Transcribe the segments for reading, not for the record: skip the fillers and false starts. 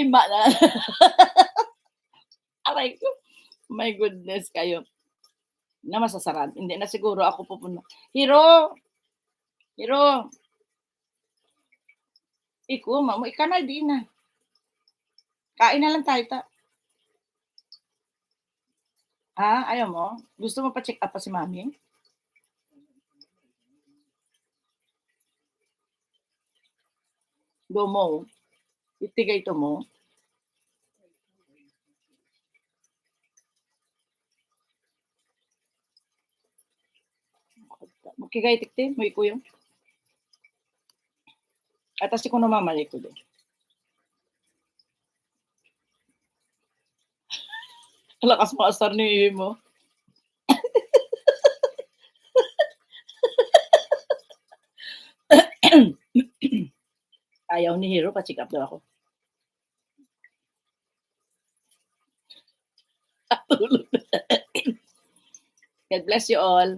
Ma na. Aray ko. My goodness kayo. Na masasarap. Hindi na siguro ako pupunta. Hiro! Hiro! Iko, mo ikanal di na. Kain na lang tayo ta. Ha? Ayaw mo? Gusto mo pa-check up pa si mami? Do mo. Itigay to mo. Makigay tikti, mo iko yung. Atas ko namamalik ko din. Lakas mo asar ni mo. Ayaw ni Hero, pa-check up daw ako. God bless you all.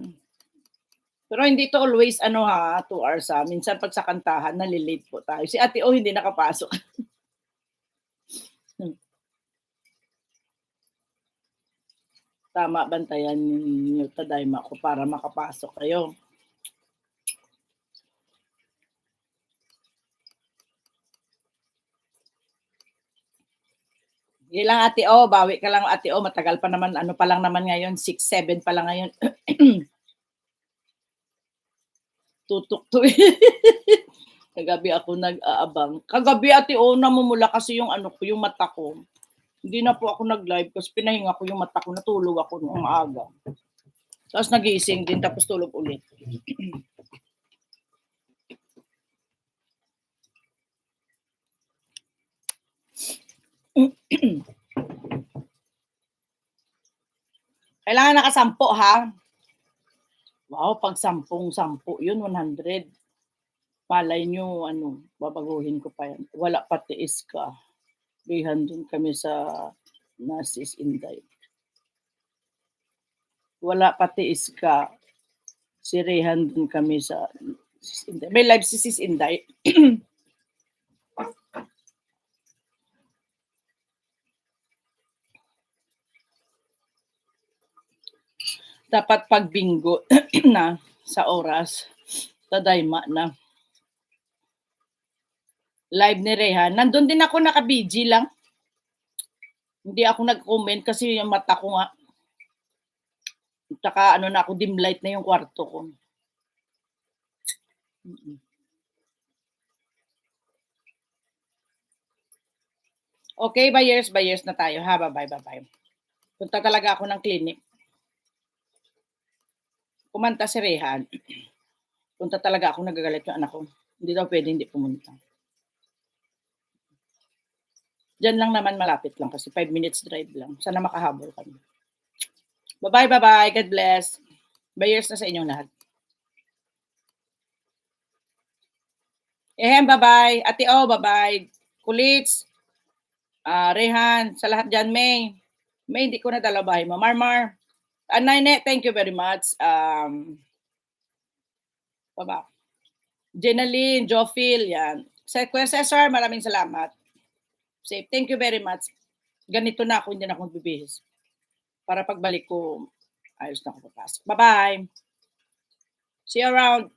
Pero hindi to always 2 hours ha. Minsan pag sa kantahan, nalilate po tayo. Si Ate O hindi nakapasok. Tama, bantayan niyo Tadaima ko para makapasok kayo. Hindi lang Ate O, bawi ka lang Ate O, matagal pa naman, ano pa lang naman ngayon, 6-7 pa lang ngayon. Tutok to. Kagabi ako nag-aabang. Kagabi Ate O, namumula kasi yung ko, yung mata ko. Hindi na po ako nag-live kasi pinahinga ko yung mata ko, natulog ako noong aga. Tapos nagising din, tapos tulog ulit. Kailangan nakasampo ha. Wow, pag 10 yun, 100. Palay nyo, babaguhin ko pa yan. Wala pa tiis ka. Bihan dun kami sa Sis Inday. Wala pa tiis ka. Sirehan dun kami sa Sis Inday. May live si Sis Inday. Dapat pag bingo na sa oras, Tadaima na. Live ni Rehan. Nandun din ako naka-BG lang. Hindi ako nag-comment kasi yung mata ko nga. Tsaka na ako, dim light na yung kwarto ko. Okay, buyers na tayo ha. Bye-bye. Punta talaga ako ng clinic. Kumanta si Rehan. Punta talaga ako, nagagalit yung anak ko. Hindi daw pwede hindi pumunta. Diyan lang naman, malapit lang kasi 5 minutes drive lang. Sana makahabol kami. Bye-bye. God bless. Buyers na sa inyong lahat. Bye-bye. Ate O, bye-bye. Kulits. Rehan, sa lahat dyan, May. May, hindi ko na dala bahay mo. Marmar. Nine, thank you very much. Baba. Jenaline, Jofil, yan. Kuya Cesar, maraming salamat. Safe. Thank you very much. Ganito na ako, hindi na ako magbibihis. Para pagbalik ko, ayos na ako papasok. Bye-bye. See you around.